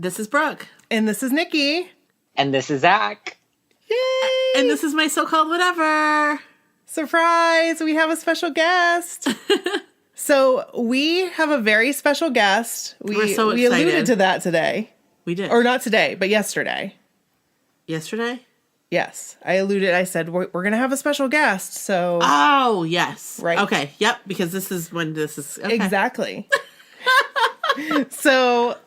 This is Brooke. And this is Nikki. And this is Zack. Yay! And this is my so-called whatever. Surprise! We have a special guest. So we have a very special guest. We're so we excited. alluded to that today. We did. Or not today, but yesterday. Yesterday? Yes. I alluded. I said, we're going to have a special guest. So. Oh, yes. Right. Okay. Yep. Because this is when this is. Okay. Exactly. So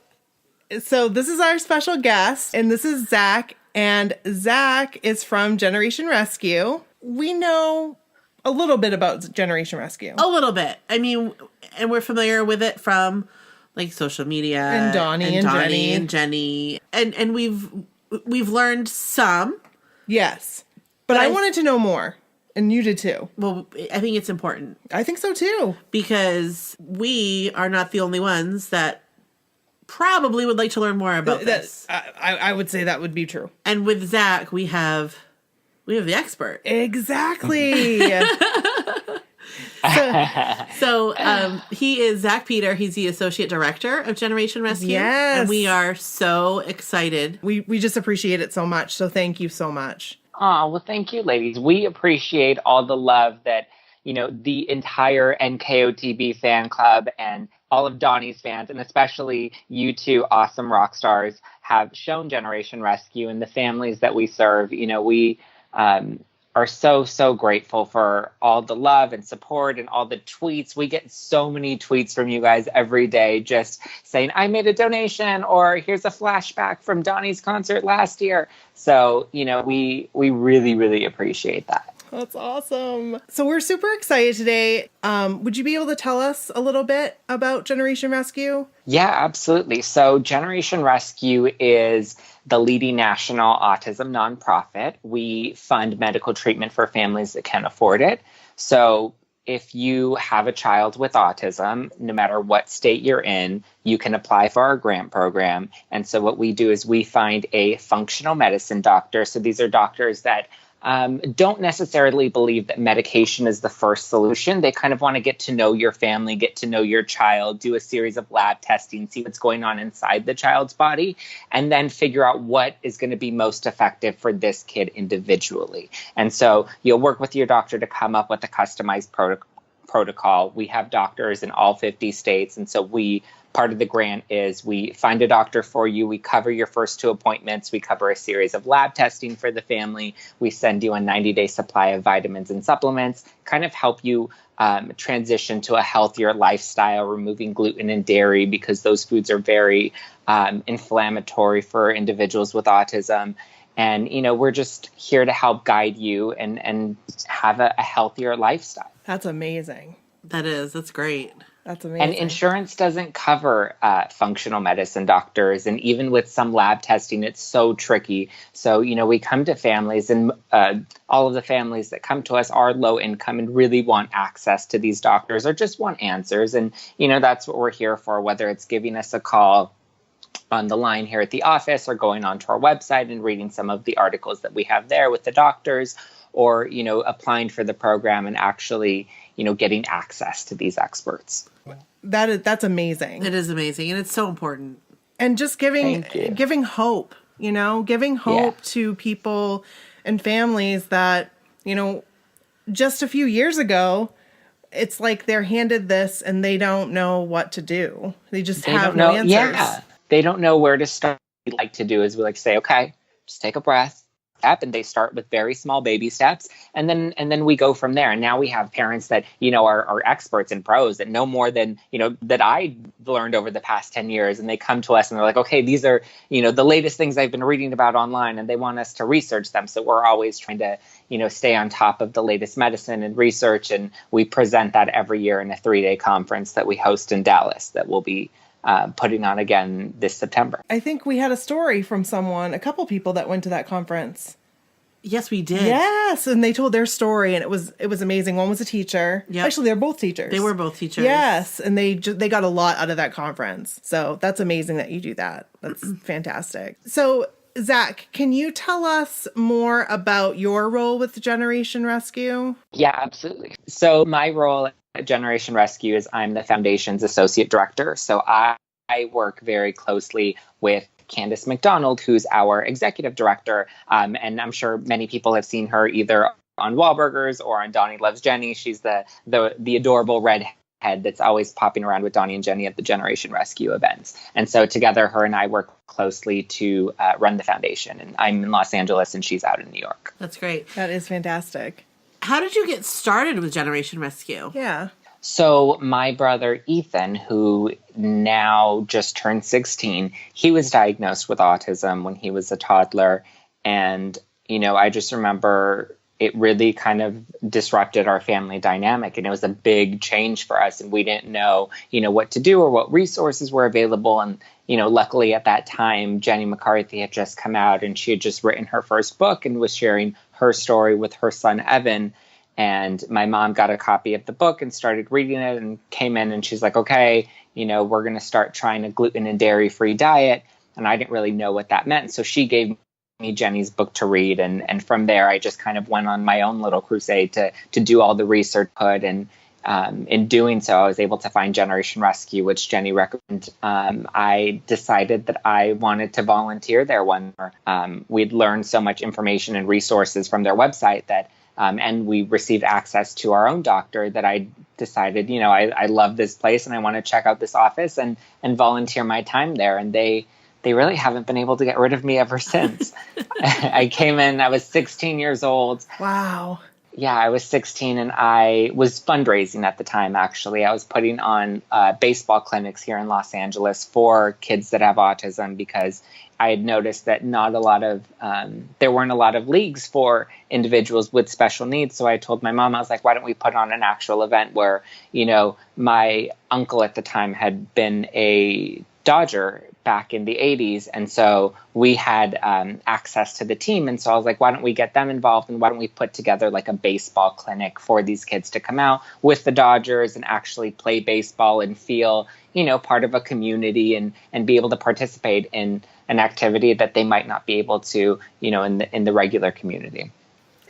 this is our special guest, and this is Zack. And Zack is from Generation Rescue. We know a little bit about Generation Rescue. A little bit. I mean, and we're familiar with it from like social media and Donnie and Jenny. And we've learned some. Yes. But I wanted to know more. And you did too. Well, I think it's important. I think so too. Because we are not the only ones that probably would like to learn more about this. I would say that would be true. And with Zack, we have the expert. Exactly. So he is Zack Peter. He's the Associate Director of Generation Rescue. Yes. And we are so excited. We just appreciate it so much. So thank you so much. Oh, well, thank you, ladies. We appreciate all the love that, the entire NKOTB fan club and all of Donny's fans, and especially you two awesome rock stars, have shown Generation Rescue and the families that we serve. We are so, so grateful for all the love and support and all the tweets. We get so many tweets from you guys every day just saying, I made a donation, or here's a flashback from Donny's concert last year. So, we really, really appreciate that. That's awesome. So we're super excited today. Would you be able to tell us a little bit about Generation Rescue? Yeah, absolutely. So Generation Rescue is the leading national autism nonprofit. We fund medical treatment for families that can afford it. So if you have a child with autism, no matter what state you're in, you can apply for our grant program. And so what we do is we find a functional medicine doctor. So these are doctors that don't necessarily believe that medication is the first solution. They kind of want to get to know your family, get to know your child, do a series of lab testing, see what's going on inside the child's body, and then figure out what is going to be most effective for this kid individually. And so you'll work with your doctor to come up with a customized protocol. We have doctors in all 50 states, and so part of the grant is we find a doctor for you. We cover your first 2 appointments. We cover a series of lab testing for the family. We send you a 90-day supply of vitamins and supplements, kind of help you transition to a healthier lifestyle, removing gluten and dairy because those foods are very inflammatory for individuals with autism. And, we're just here to help guide you and have a healthier lifestyle. That's amazing. That's great. That's amazing. And insurance doesn't cover functional medicine doctors. And even with some lab testing, it's so tricky. So, we come to families, and all of the families that come to us are low income and really want access to these doctors or just want answers. And, that's what we're here for, whether it's giving us a call on the line here at the office or going onto our website and reading some of the articles that we have there with the doctors, or, applying for the program and actually, getting access to these experts. That's amazing. It is amazing. And it's so important. And just giving hope, giving hope to people and families that, just a few years ago, it's like they're handed this and they don't know what to do. They just have no answers. Yeah. They don't know where to start. What we like to do is we like to say, okay, just take a breath. And they start with very small baby steps, and then we go from there. And now we have parents that are experts and pros that know more than that I learned over the past 10 years, and they come to us and they're like, okay, these are the latest things I've been reading about online, and they want us to research them. So we're always trying to stay on top of the latest medicine and research, and we present that every year in a 3-day conference that we host in Dallas that will be putting on again this September. I think we had a story from a couple people that went to that conference. Yes, we did. Yes, and they told their story, and it was amazing. One was a teacher. Yep. Actually, they're both teachers. They were both teachers. Yes, and they got a lot out of that conference. So that's amazing that you do that. That's fantastic. So, Zack, can you tell us more about your role with Generation Rescue? Yeah, absolutely. So my role at Generation Rescue is I'm the foundation's associate director. So I work very closely with Candace McDonald, who's our executive director. And I'm sure many people have seen her either on Wahlburgers or on Donnie Loves Jenny. She's the adorable redhead that's always popping around with Donnie and Jenny at the Generation Rescue events. And so together, her and I work closely to run the foundation. And I'm in Los Angeles and she's out in New York. That's great. That is fantastic. How did you get started with Generation Rescue? Yeah. So my brother, Ethan, who now just turned 16, he was diagnosed with autism when he was a toddler. And, I just remember it really kind of disrupted our family dynamic. And it was a big change for us. And we didn't know, what to do or what resources were available. And, luckily at that time, Jenny McCarthy had just come out and she had just written her first book and was sharing her story with her son, Evan. And my mom got a copy of the book and started reading it and came in and she's like, okay, we're going to start trying a gluten and dairy-free diet. And I didn't really know what that meant. So she gave me Jenny's book to read. And from there, I just kind of went on my own little crusade to do all the research I could. And in doing so, I was able to find Generation Rescue, which Jenny recommended. I decided that I wanted to volunteer there one year. We'd learned so much information and resources from their website that and we received access to our own doctor that I decided, I love this place and I want to check out this office and volunteer my time there. And they really haven't been able to get rid of me ever since. I came in, I was 16 years old. Wow. Yeah, I was 16 and I was fundraising at the time, actually. I was putting on baseball clinics here in Los Angeles for kids that have autism because I had noticed that there weren't a lot of leagues for individuals with special needs. So I told my mom, I was like, why don't we put on an actual event where, my uncle at the time had been a Dodger back in the 80s. And so we had access to the team. And so I was like, why don't we get them involved? And why don't we put together like a baseball clinic for these kids to come out with the Dodgers and actually play baseball and feel, part of a community and be able to participate in an activity that they might not be able to, in the regular community.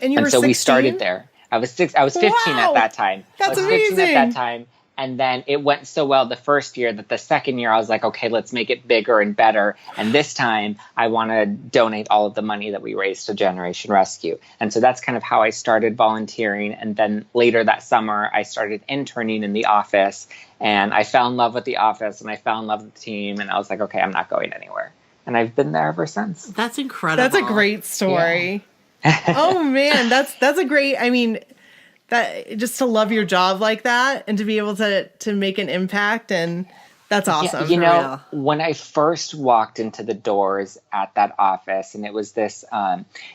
And so 16? We started there. I was 15 at that time. That's I was amazing. 15 at that time. And then it went so well the first year that the second year I was like, okay, let's make it bigger and better. And this time I want to donate all of the money that we raised to Generation Rescue. And so that's kind of how I started volunteering. And then later that summer, I started interning in the office and I fell in love with the office and I fell in love with the team. And I was like, okay, I'm not going anywhere. And I've been there ever since. That's incredible. That's a great story. Yeah. Oh man, that's a great, that just to love your job like that and to be able to make an impact, and that's awesome. Yeah, when I first walked into the doors at that office, and it was this,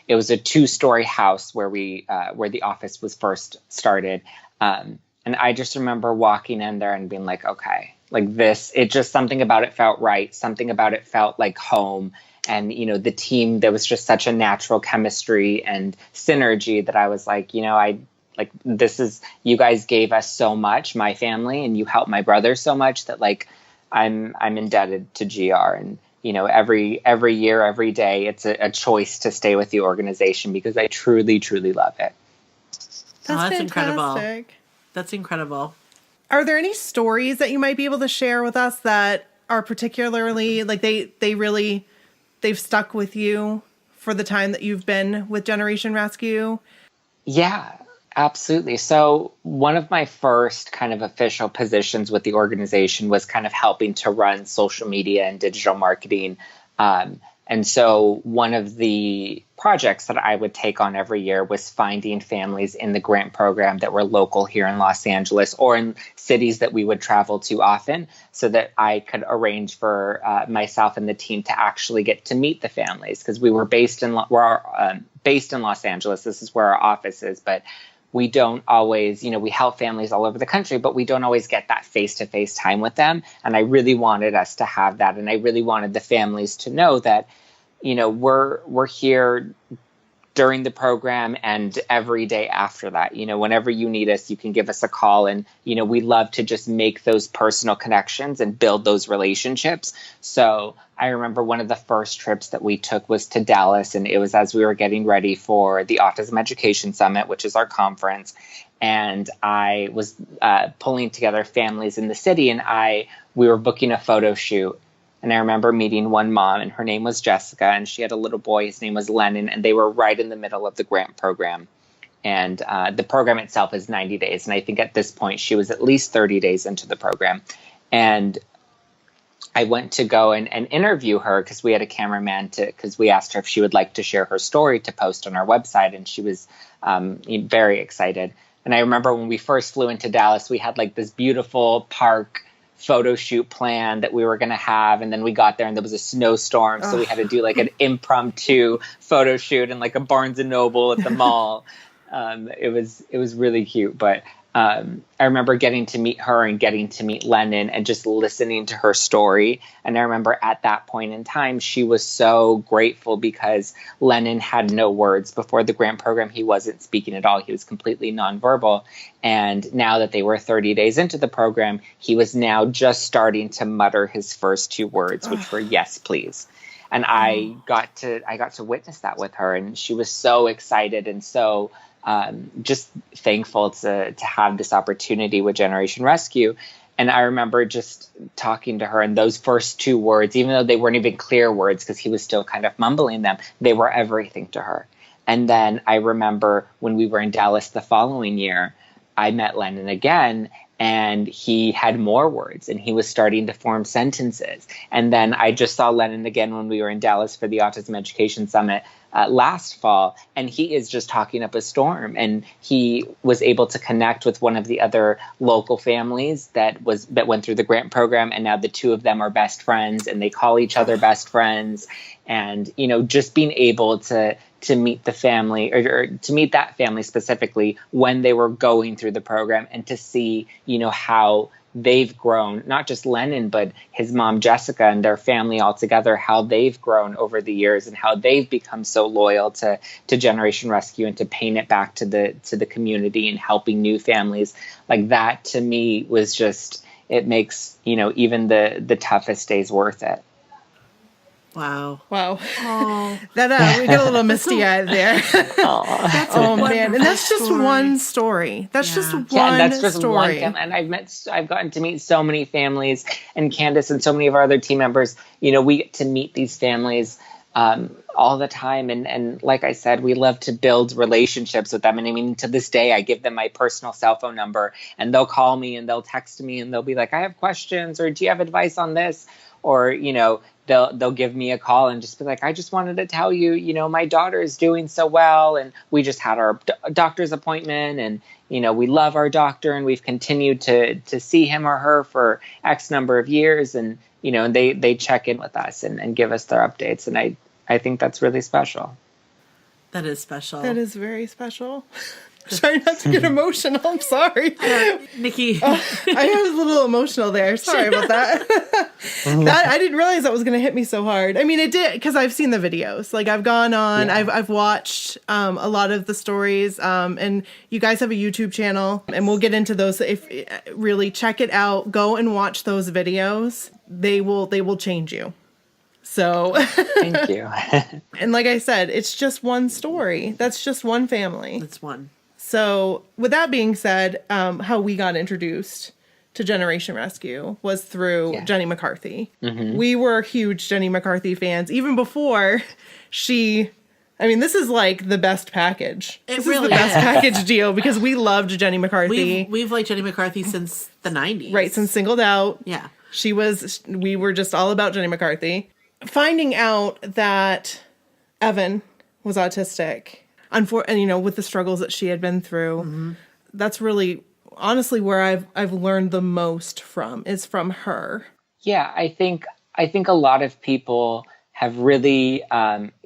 it was a 2-story house where the office was first started. And I just remember walking in there and being like, okay, like this, it just, something about it felt right. Something about it felt like home. And, the team, there was just such a natural chemistry and synergy that I was like, you guys gave us so much, my family, and you helped my brother so much that like, I'm indebted to GR. And, every year, every day, it's a choice to stay with the organization because I truly, truly love it. That's incredible. That's incredible. Are there any stories that you might be able to share with us that are particularly like they've stuck with you for the time that you've been with Generation Rescue? Yeah, absolutely. So one of my first kind of official positions with the organization was kind of helping to run social media and digital marketing. And so one of the projects that I would take on every year was finding families in the grant program that were local here in Los Angeles or in cities that we would travel to often so that I could arrange for myself and the team to actually get to meet the families because we were based in Los Angeles. This is where our office is, but we don't always, we help families all over the country, but we don't always get that face-to-face time with them. And I really wanted us to have that. And I really wanted the families to know that, we're here during the program and every day after that. Whenever you need us, you can give us a call. And, we love to just make those personal connections and build those relationships. So I remember one of the first trips that we took was to Dallas, and it was as we were getting ready for the Autism Education Summit, which is our conference. And I was pulling together families in the city, and we were booking a photo shoot. And I remember meeting one mom, and her name was Jessica, and she had a little boy. His name was Lennon, and they were right in the middle of the grant program. And the program itself is 90 days. And I think at this point, she was at least 30 days into the program. And I went to go and interview her because we had a cameraman because we asked her if she would like to share her story to post on our website. And she was very excited. And I remember when we first flew into Dallas, we had like this beautiful park photo shoot plan that we were going to have. And then we got there and there was a snowstorm. So we had to do like an impromptu photo shoot in like a Barnes and Noble at the mall. It was really cute. But I remember getting to meet her and getting to meet Lennon and just listening to her story. And I remember at that point in time, she was so grateful because Lennon had no words. Before the grant program, he wasn't speaking at all. He was completely nonverbal. And now that they were 30 days into the program, he was now just starting to mutter his first two words, which were, yes, please. And I got to witness that with her. And she was so excited and so just thankful to have this opportunity with Generation Rescue. And I remember just talking to her, and those first two words, even though they weren't even clear words because he was still kind of mumbling them, they were everything to her. And then I remember when we were in Dallas the following year, I met Lennon again, and he had more words and he was starting to form sentences. And then I just saw Lennon again when we were in Dallas for the Autism Education Summit last fall, and he is just talking up a storm. And he was able to connect with one of the other local families that went through the grant program, and now the two of them are best friends and they call each other best friends. And just being able to meet the family or to meet that family specifically when they were going through the program, and to see how they've grown, not just Lennon, but his mom, Jessica, and their family all together, how they've grown over the years and how they've become so loyal to Generation Rescue and to paying it back to the community and helping new families. Like that to me was just, it makes, even the toughest days worth it. Wow. Oh. That we get a little misty eyed there. Oh man. And that's just one story. That's just one story. And I've gotten to meet so many families, and Candace and so many of our other team members, we get to meet these families all the time. And like I said, we love to build relationships with them. And I mean, to this day, I give them my personal cell phone number, and they'll call me and they'll text me and they'll be like, I have questions, or do you have advice on this? Or, they'll give me a call and just be like, I just wanted to tell you, my daughter is doing so well. And we just had our doctor's appointment, and, we love our doctor, and we've continued to see him or her for X number of years. And, they check in with us and give us their updates. And I think that's really special. That is special. That is very special. Try not to get emotional. I'm sorry. Nikki. I was a little emotional there. Sorry about that. I didn't realize that was going to hit me so hard. I mean, it did, because I've seen the videos. Like, I've gone on, I've watched a lot of the stories, and you guys have a YouTube channel, and we'll get into those. If really check it out, go and watch those videos. They will change you. So thank you. And like I said, it's just one story. That's just one family. That's one. So with that being said, how we got introduced to Generation Rescue was through Jenny McCarthy. Mm-hmm. We were huge Jenny McCarthy fans even before this is like the best package. This is the best package deal, because we loved Jenny McCarthy. We've liked Jenny McCarthy since the 90s. Right, since Singled Out. Yeah. We were just all about Jenny McCarthy. Finding out that Evan was autistic, and with the struggles that she had been through, that's really honestly where I've learned the most from her. Yeah, I think a lot of people have really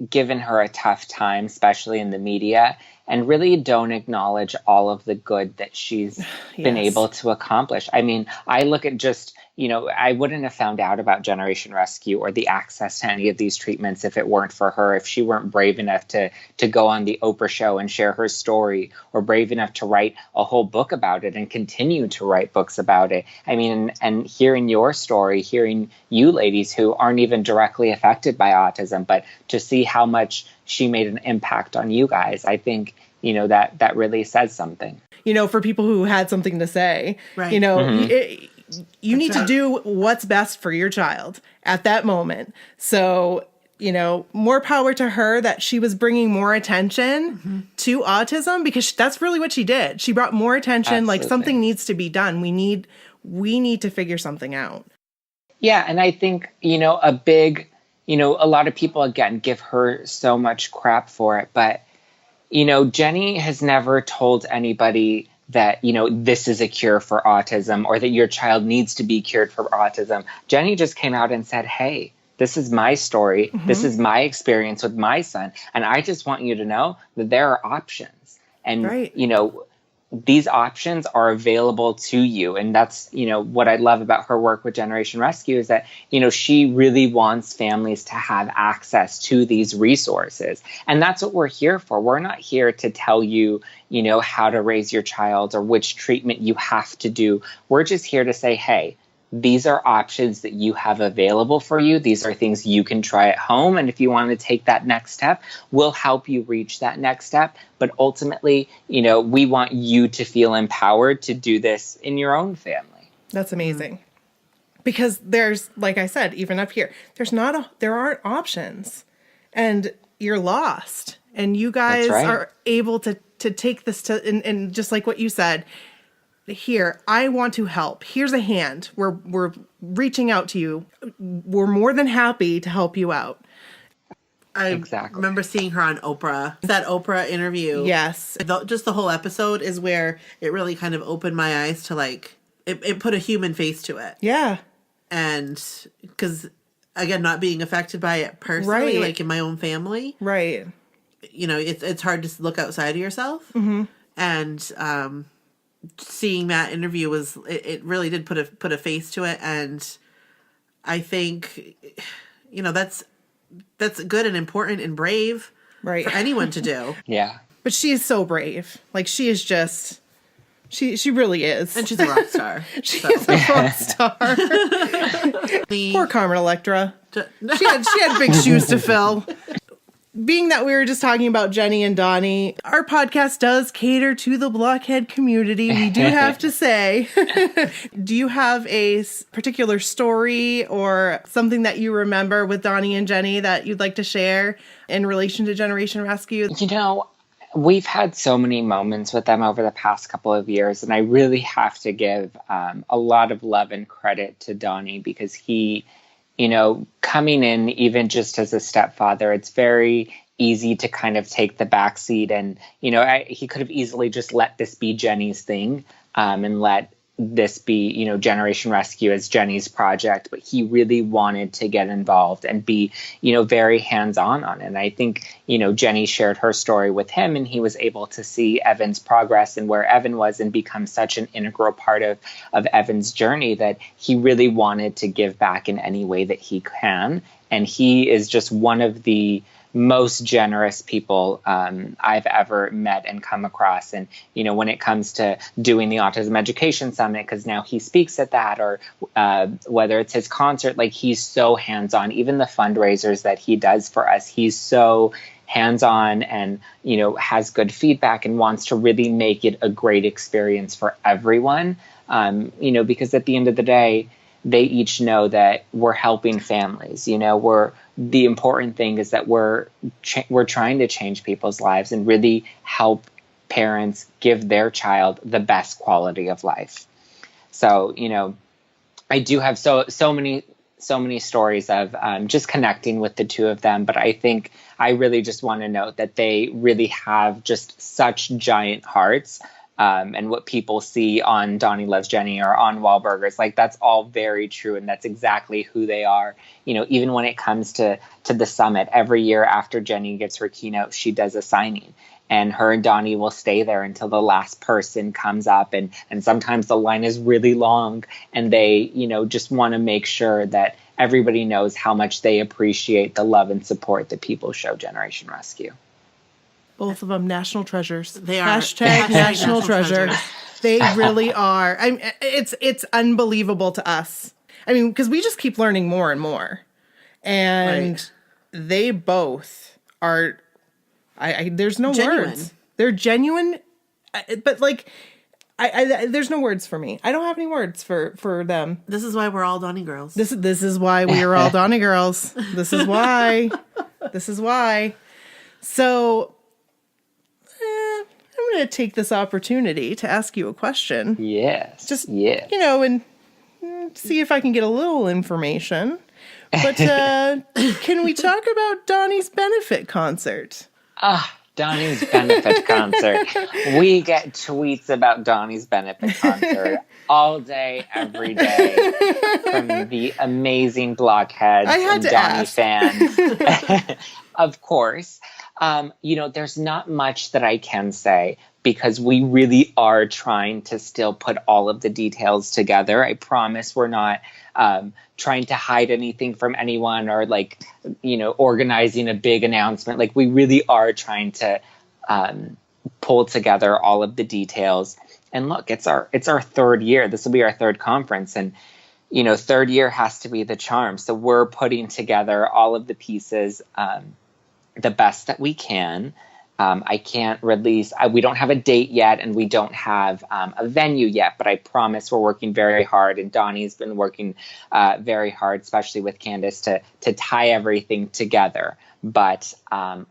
given her a tough time, especially in the media, and really don't acknowledge all of the good that she's been able to accomplish. I mean, I look at just, I wouldn't have found out about Generation Rescue or the access to any of these treatments if it weren't for her, if she weren't brave enough to go on the Oprah show and share her story, or brave enough to write a whole book about it and continue to write books about it. I mean, and hearing your story, hearing you ladies who aren't even directly affected by autism, but to see how much she made an impact on you guys, I think, that really says something. For people who had something to say, right. you need to do what's best for your child at that moment. So, you know, more power to her that she was bringing more attention to autism, because that's really what she did. She brought more attention. Absolutely. Like, something needs to be done. We need to figure something out. Yeah. And I think, you know, a lot of people, again, give her so much crap for it. But, you know, Jenny has never told anybody that, you know, this is a cure for autism or that your child needs to be cured for autism. Jenny just came out and said, hey, this is my story. This is my experience with my son. And I just want you to know that there are options. And, you know, these options are available to you. And that's, you know, what I love about her work with Generation Rescue is that, you know, she really wants families to have access to these resources. And that's what we're here for. We're not here to tell you, you know, how to raise your child or which treatment you have to do. We're just here to say, hey, these are options that you have available for you. These are things you can try at home. And if you want to take that next step, we'll help you reach that next step. But ultimately, you know, we want you to feel empowered to do this in your own family. That's amazing. Because there's, like I said, even up here, there aren't options, and you're lost. And you guys are able to take this to, and just like what you said, here, I want to help. Here's a hand. We're reaching out to you. We're more than happy to help you out. I remember seeing her on Oprah. That Oprah interview. Yes. Just the whole episode is where it really kind of opened my eyes to, like, it put a human face to it. Yeah. And because, again, not being affected by it personally, like in my own family. Right. You know, it's hard to look outside of yourself. And seeing that interview it really did put a face to it. And I think, you know, that's good and important and brave for anyone to do. Yeah. But she is so brave. Like, she is just, she really is. And she's a rock star. She is a rock star. Poor Carmen Electra. She had big shoes to fill. Being that we were just talking about Jenny and Donnie, our podcast does cater to the blockhead community. We do have to say. Do you have a particular story or something that you remember with Donnie and Jenny that you'd like to share in relation to Generation Rescue? You know, we've had so many moments with them over the past couple of years, and I really have to give a lot of love and credit to Donnie, because he, you know, coming in even just as a stepfather, it's very easy to kind of take the backseat. And, you know, he could have easily just let this be Jenny's thing and let this be, you know, Generation Rescue as Jenny's project. But he really wanted to get involved and be, you know, very hands-on on it. And I think, you know, Jenny shared her story with him, and he was able to see Evan's progress and where Evan was and become such an integral part of Evan's journey that he really wanted to give back in any way that he can. And he is just one of the most generous people I've ever met and come across. And, you know, when it comes to doing the Autism Education Summit, because now he speaks at that, or whether it's his concert, like, he's so hands-on. Even the fundraisers that he does for us, he's so hands-on and, you know, has good feedback and wants to really make it a great experience for everyone. You know, because at the end of the day, they each know that we're helping families. You know, the important thing is that we're trying to change people's lives and really help parents give their child the best quality of life. So, you know, I do have so many stories of just connecting with the two of them. But I think I really just want to note that they really have just such giant hearts. And what people see on Donnie Loves Jenny or on Wahlburgers, like, that's all very true. And that's exactly who they are. You know, even when it comes to the summit, every year after Jenny gets her keynote, she does a signing. And her and Donnie will stay there until the last person comes up. And sometimes the line is really long. And they, you know, just want to make sure that everybody knows how much they appreciate the love and support that people show Generation Rescue. Both of them national treasures. They are. Hashtag national treasure. They really are. It's unbelievable to us. I mean, because we just keep learning more and more. And they both are, there's no genuine words. They're genuine. But, like, there's no words for me. I don't have any words for them. This is why we're all Donnie girls. This is why we are all Donnie girls. This is why. This is why. So, I'm going to take this opportunity to ask you a question. Yes. Just, and see if I can get a little information. But can we talk about Donnie's benefit concert? Donnie's benefit concert. We get tweets about Donnie's benefit concert all day, every day from the amazing blockheads and Donnie fans. Of course. There's not much that I can say because we really are trying to still put all of the details together. I promise we're not trying to hide anything from anyone or organizing a big announcement. Like we really are trying to pull together all of the details. And look, it's our third year. This will be our third conference. And, third year has to be the charm. So we're putting together all of the pieces the best that we can. I can't release, we don't have a date yet and we don't have a venue yet, but I promise we're working very hard and Donnie's been working very hard, especially with Candace to tie everything together. But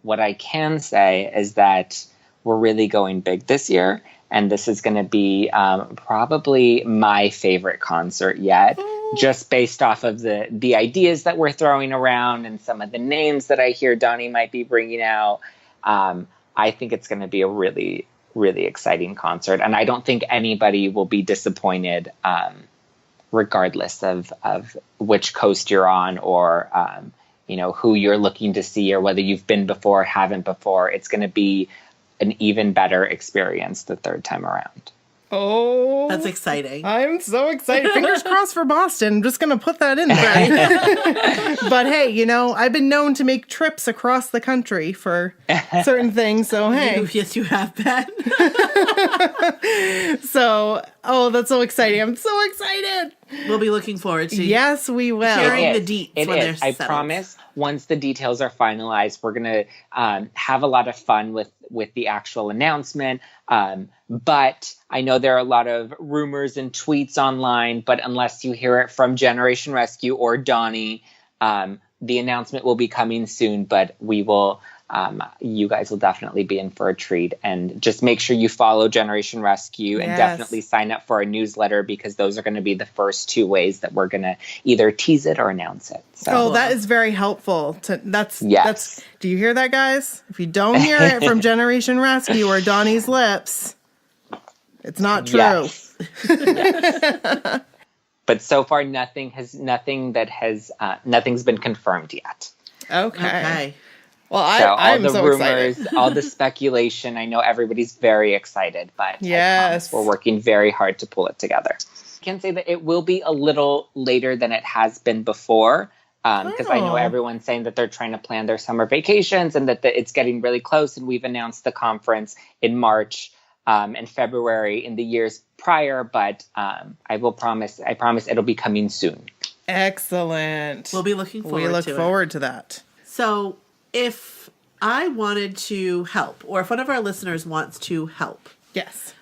what I can say is that we're really going big this year and this is going to be probably my favorite concert yet. Just based off of the ideas that we're throwing around and some of the names that I hear Donnie might be bringing out. I think it's going to be a really, really exciting concert. And I don't think anybody will be disappointed, regardless of which coast you're on or, who you're looking to see or whether you've been before or haven't before. It's going to be an even better experience the third time around. Oh, that's exciting. I'm so excited. Fingers crossed for Boston. I'm just going to put that in there. But hey, I've been known to make trips across the country for certain things. So hey. Yes, you have been. So, that's so exciting. I'm so excited. We'll be looking forward to Yes, we will. hearing the deets when they're I settled. promise once the details are finalized, we're going to have a lot of fun with the actual announcement. But I know there are a lot of rumors and tweets online, but unless you hear it from Generation Rescue or Donnie, the announcement will be coming soon, but we will, you guys will definitely be in for a treat. And just make sure you follow Generation Rescue and definitely sign up for our newsletter because those are going to be the first two ways that we're going to either tease it or announce it. So. That is very helpful. That's do you hear that, guys? If you don't hear it from Generation Rescue or Donnie's lips, it's not true. Yes. Yes. But so far, nothing's been confirmed yet. Okay. Well, I'm so rumors, excited. All the speculation. I know everybody's very excited, but yes, we're working very hard to pull it together. I can say that it will be a little later than it has been before. Because I know everyone's saying that they're trying to plan their summer vacations and that it's getting really close. And we've announced the conference in March and February in the years prior. But I promise it'll be coming soon. Excellent. We'll be looking forward to it. We look forward to that. So if I wanted to help, or if one of our listeners wants to help. Yes.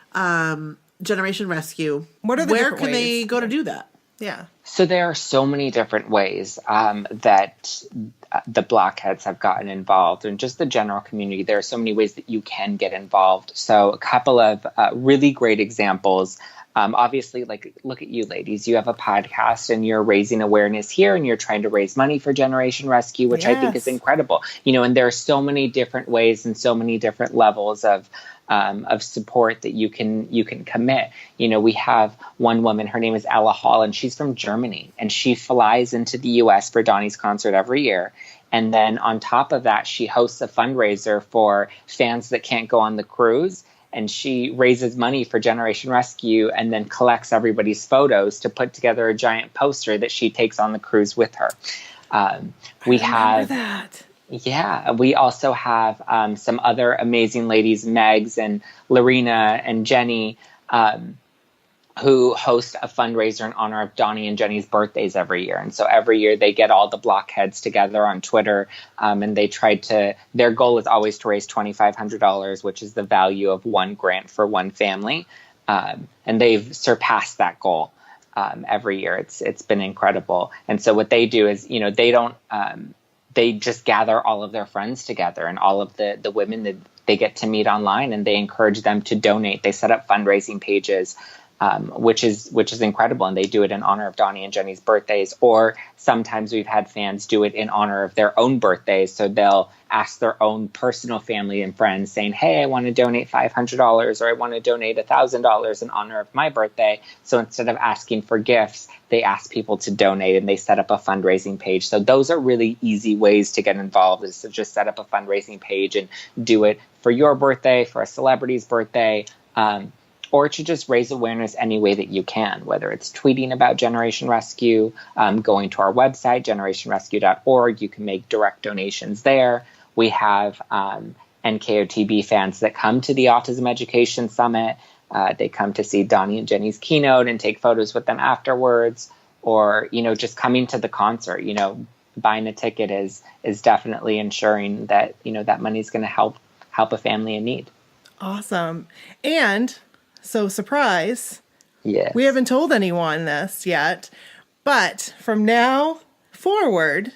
Generation Rescue. Where can they go to do that? Yeah. So there are so many different ways that the blockheads have gotten involved, and just the general community. There are so many ways that you can get involved. So a couple of really great examples. Obviously, look at you ladies. You have a podcast and you're raising awareness here and you're trying to raise money for Generation Rescue, which I think is incredible. And there are so many different ways and so many different levels of support that you can commit. We have one woman, her name is Ella Hall, and she's from Germany, and she flies into the US for Donnie's concert every year. And then on top of that, she hosts a fundraiser for fans that can't go on the cruise. And she raises money for Generation Rescue and then collects everybody's photos to put together a giant poster that she takes on the cruise with her. We have that. Yeah, we also have some other amazing ladies, Megs and Lorena and Jenny, who host a fundraiser in honor of Donnie and Jenny's birthdays every year. And so every year they get all the blockheads together on Twitter, and they their goal is always to raise $2,500, which is the value of one grant for one family. And they've surpassed that goal every year. It's been incredible. And so what they do is, they don't, they just gather all of their friends together and all of the women that they get to meet online, and they encourage them to donate. They set up fundraising pages, which is incredible. And they do it in honor of Donnie and Jenny's birthdays, or sometimes we've had fans do it in honor of their own birthdays. So they'll ask their own personal family and friends saying, hey, I want to donate $500 or I want to donate $1,000 in honor of my birthday. So instead of asking for gifts, they ask people to donate, and they set up a fundraising page. So those are really easy ways to get involved, is to just set up a fundraising page and do it for your birthday, for a celebrity's birthday, or to just raise awareness any way that you can, whether it's tweeting about Generation Rescue, going to our website, generationrescue.org. You can make direct donations there. We have NKOTB fans that come to the Autism Education Summit. They come to see Donnie and Jenny's keynote and take photos with them afterwards, or, just coming to the concert. Buying a ticket is definitely ensuring that, that money is going to help a family in need. Awesome. And so, surprise. Yes. We haven't told anyone this yet, but from now forward,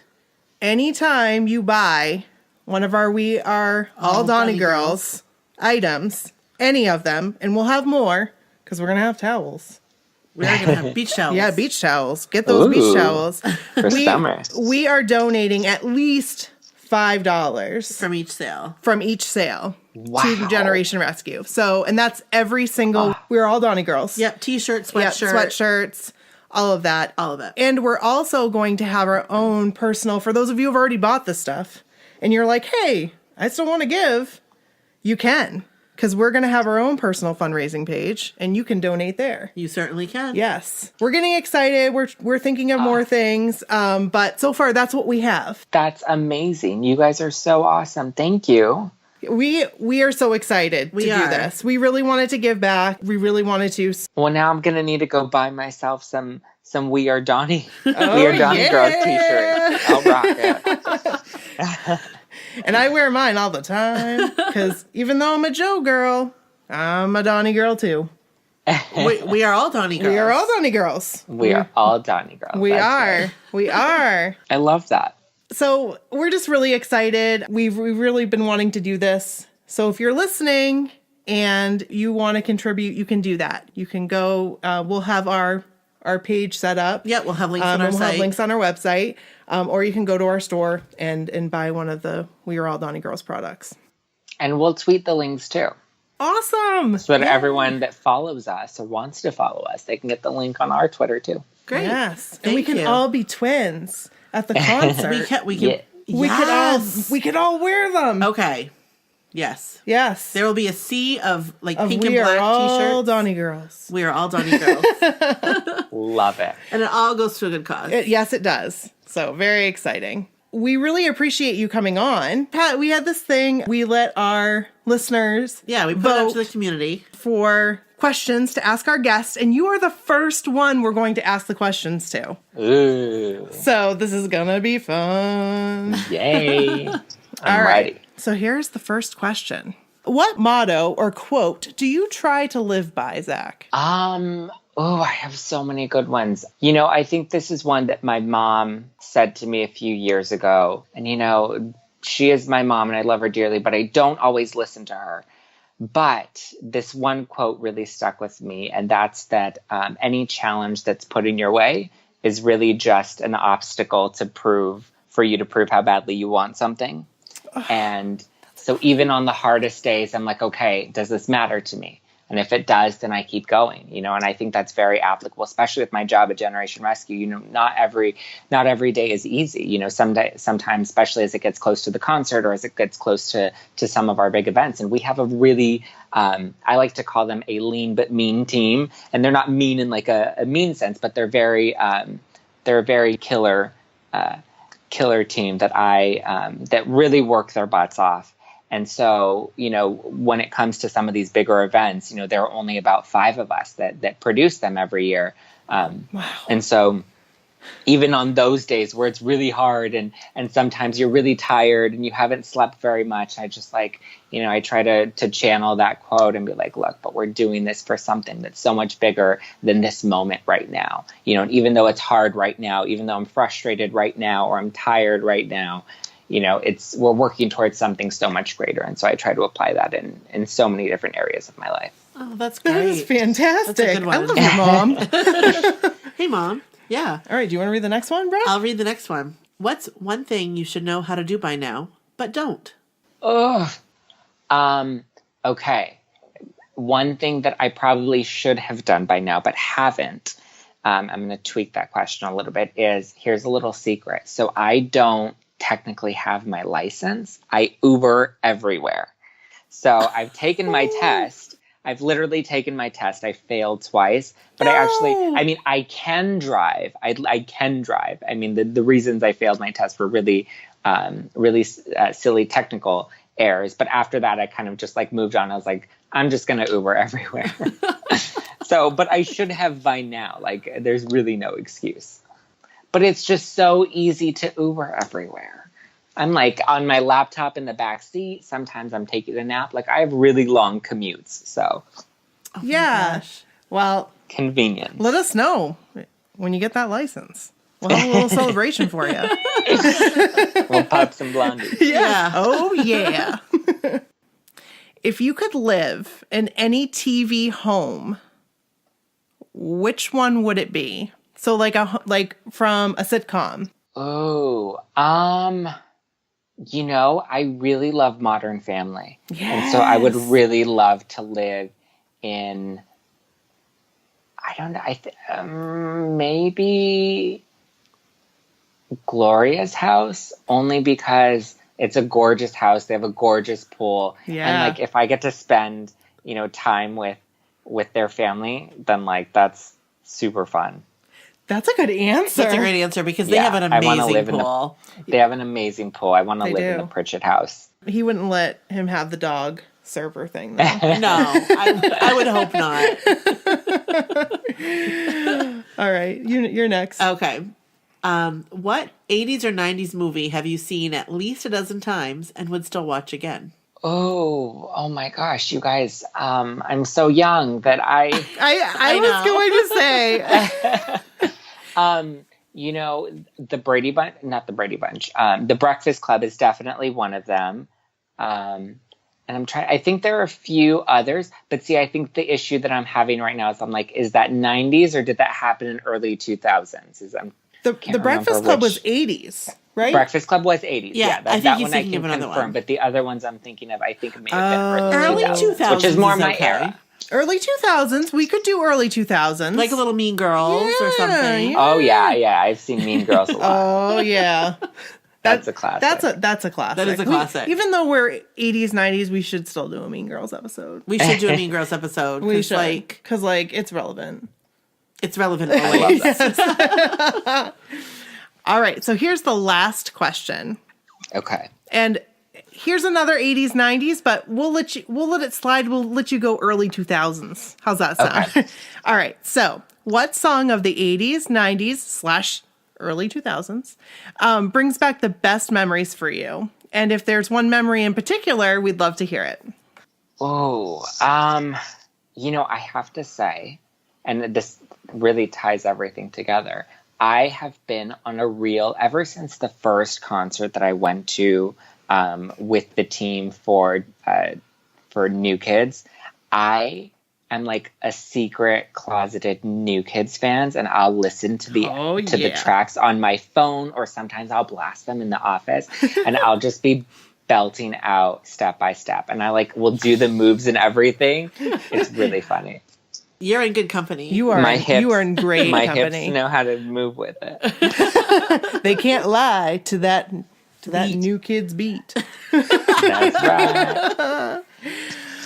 anytime you buy one of our We Are All Donnie Girls items, any of them, and we'll have more because we're going to have towels. We are going to have beach towels. Yeah, beach towels. Get those beach towels. For summer. We are donating at least $5 from each sale. Wow. To Generation Rescue. So, and that's every single, We're All Donnie Girls. Yep, t-shirts, sweatshirts, all of that. All of it. And we're also going to have our own personal, for those of you who've already bought this stuff, and you're like, hey, I still want to give, you can. Because we're going to have our own personal fundraising page, and you can donate there. You certainly can. Yes. We're getting excited. We're thinking of more things. But so far, that's what we have. That's amazing. You guys are so awesome. Thank you. We are so excited to do this. We really wanted to give back. We really wanted to. Well, now I'm going to need to go buy myself some We Are Donnie. We Are Donnie Girls t-shirts. I'll rock it. And I wear mine all the time because even though I'm a Joe girl, I'm a Donnie girl too. We are all Donnie Girls. We are all Donnie Girls. We are all Donnie Girls. We are. Right. We are. I love that. So we're just really excited. We've really been wanting to do this. So if you're listening and you want to contribute, you can do that. You can go, we'll have our page set up. Yeah, we'll have links on our site. We'll have links on our website. Or you can go to our store and buy one of the We Are All Donnie Girls products. And we'll tweet the links too. Awesome. So that everyone that follows us or wants to follow us, they can get the link on our Twitter too. Great. Yes. And we can all be twins at the concert. We could all wear them. Okay. Yes. Yes. There will be a sea of pink and black t-shirts. We are all Donnie Girls. We are all Donnie Girls. Love it. And it all goes to a good cause. Yes, it does. So very exciting. We really appreciate you coming on. Pat, we had this thing. We let our listeners we put it out to the community for questions to ask our guests, and you are the first one we're going to ask the questions to. Ooh. So this is gonna be fun. Yay. I'm ready. So here's the first question. What motto or quote do you try to live by, Zack? I have so many good ones. I think this is one that my mom said to me a few years ago. And, she is my mom and I love her dearly, but I don't always listen to her. But this one quote really stuck with me. And that's that any challenge that's put in your way is really just an obstacle for you to prove how badly you want something. And so even on the hardest days, I'm like, okay, does this matter to me? And if it does, then I keep going, and I think that's very applicable, especially with my job at Generation Rescue. Not every day is easy. Sometimes, especially as it gets close to the concert or as it gets close to some of our big events. And we have a really, I like to call them a lean but mean team. And they're not mean in like a mean sense, but they're a very killer team that really work their butts off. And so, when it comes to some of these bigger events, there are only about 5 of us that produce them every year. Wow. And so even on those days where it's really hard and sometimes you're really tired and you haven't slept very much, I just like, I try to channel that quote and be like, look, but we're doing this for something that's so much bigger than this moment right now. And even though it's hard right now, even though I'm frustrated right now or I'm tired right now, we're working towards something so much greater. And so I try to apply that in so many different areas of my life. Oh, that's great. That is fantastic. That's a good one. I love your mom. Hey, Mom. Yeah. All right. Do you want to read the next one, bro? I'll read the next one. What's one thing you should know how to do by now, but don't? Okay. One thing that I probably should have done by now, but haven't, I'm going to tweak that question a little bit, is here's a little secret. So I don't technically have my license. I Uber everywhere. So I've taken my test. I've literally taken my test. I failed twice, but I can drive. I can drive. I mean, the reasons I failed my test were really silly technical errors. But after that, I kind of just like moved on. I was like, I'm just going to Uber everywhere. But I should have by now. Like, there's really no excuse. But it's just so easy to Uber everywhere. I'm like on my laptop in the back seat. Sometimes I'm taking a nap. Like, I have really long commutes. So, yeah. Well, convenient. Let us know when you get that license. We'll have a little celebration for you. We'll pop some blondies. Yeah. Oh, yeah. If you could live in any TV home, which one would it be? So like from a sitcom. Oh, I really love Modern Family. Yes. And so I would really love to live in, I don't know, maybe Gloria's house, only because it's a gorgeous house. They have a gorgeous pool. Yeah. And like, if I get to spend, time with their family, then like, that's super fun. That's a good answer. That's a great answer because they have an amazing pool. They have an amazing pool. I want to live in the Pritchett house. He wouldn't let him have the dog server thing, though. No, I would hope not. All right, you're next. Okay. What 80s or 90s movie have you seen at least a dozen times and would still watch again? Oh my gosh, you guys. I'm so young that I was going to say. The Brady Bunch, not the Brady Bunch. The Breakfast Club is definitely one of them. And I think there are a few others, but see, I think the issue that I'm having right now is I'm like, is that 90s or did that happen in early 2000s? The Breakfast Club was 80s, right? Breakfast Club was 80s. Yeah, that one I can confirm. But the other ones I'm thinking of, I think may have been early 2000s, which is more my era. Early 2000s. We could do early 2000s. Like a little Mean Girls or something. Yeah. Oh, yeah. I've seen Mean Girls a lot. Oh, yeah. That's a classic. That's a classic. That is a classic. Even though we're 80s, 90s, we should still do a Mean Girls episode. We should do a Mean Girls episode. We should. Because, it's relevant. It's relevant always. Yes. All right. So here's the last question. Okay. And here's another 80s, 90s, but we'll let it slide. We'll let you go early 2000s. How's that sound? Okay. All right. So what song of the 80s, 90s / early 2000s brings back the best memories for you? And if there's one memory in particular, we'd love to hear it. Oh, I have to say, and this really ties everything together, I have been on ever since the first concert that I went to with the team for New Kids, I am like a secret closeted New Kids fans, and I'll listen to the tracks on my phone, or sometimes I'll blast them in the office, and I'll just be belting out step by step, and I will do the moves and everything. It's really funny. You're in good company. You are. You are in great my company. My hips know how to move with it. They can't lie to that New Kids beat. That's right.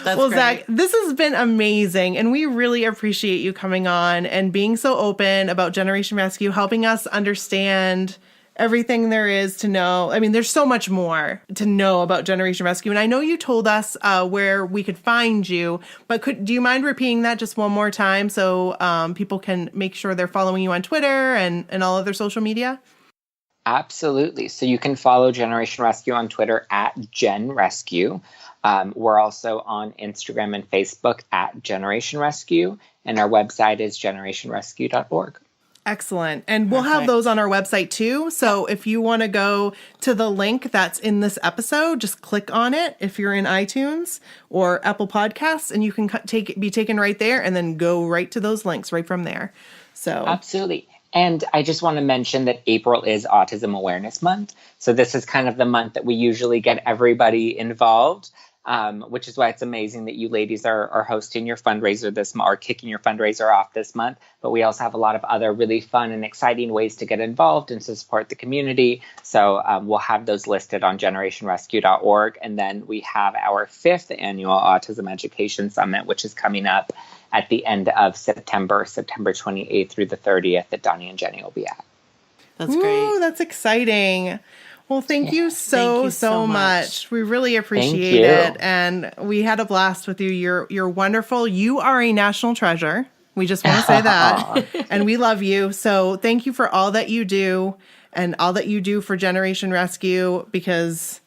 Well, great. Zach, this has been amazing, and we really appreciate you coming on and being so open about Generation Rescue, helping us understand everything there is to know. I mean, there's so much more to know about Generation Rescue. And I know you told us where we could find you, but do you mind repeating that just one more time so people can make sure they're following you on Twitter and all other social media? Absolutely. So you can follow Generation Rescue on Twitter at Gen Rescue. We're also on Instagram and Facebook at Generation Rescue, and our website is generationrescue.org. Excellent. And we'll have those on our website too. So if you want to go to the link that's in this episode, just click on it if you're in iTunes or Apple Podcasts, and you can be taken right there and then go right to those links right from there. So absolutely. And I just want to mention that April is Autism Awareness Month. So this is kind of the month that we usually get everybody involved. Which is why it's amazing that you ladies are hosting your fundraiser this month, or kicking your fundraiser off this month. But we also have a lot of other really fun and exciting ways to get involved and to support the community. So we'll have those listed on generationrescue.org. And then we have our 5th annual Autism Education Summit, which is coming up at the end of September 28th through the 30th that Donnie and Jenny will be at. That's great. Ooh, that's exciting. Well, thank you so much. We really appreciate it. And we had a blast with you. You're wonderful. You are a national treasure. We just want to say that. And we love you. So thank you for all that you do and all that you do for Generation Rescue, because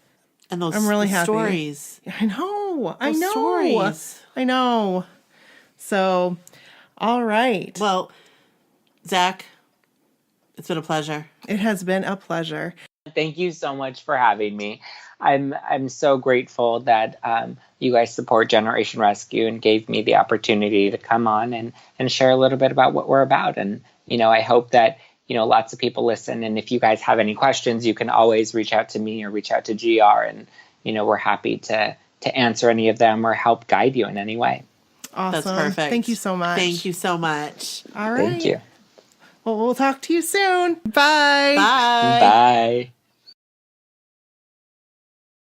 and those I'm really happy. Stories. I know. Stories. I know. So, all right. Well, Zack, it's been a pleasure. It has been a pleasure. Thank you so much for having me. I'm so grateful that you guys support Generation Rescue and gave me the opportunity to come on and share a little bit about what we're about. And, I hope that, lots of people listen. And if you guys have any questions, you can always reach out to me or reach out to GR. And, we're happy to answer any of them or help guide you in any way. Awesome. That's perfect. Thank you so much. Thank you so much. All right. Thank you. Well, we'll talk to you soon. Bye. Bye. Bye.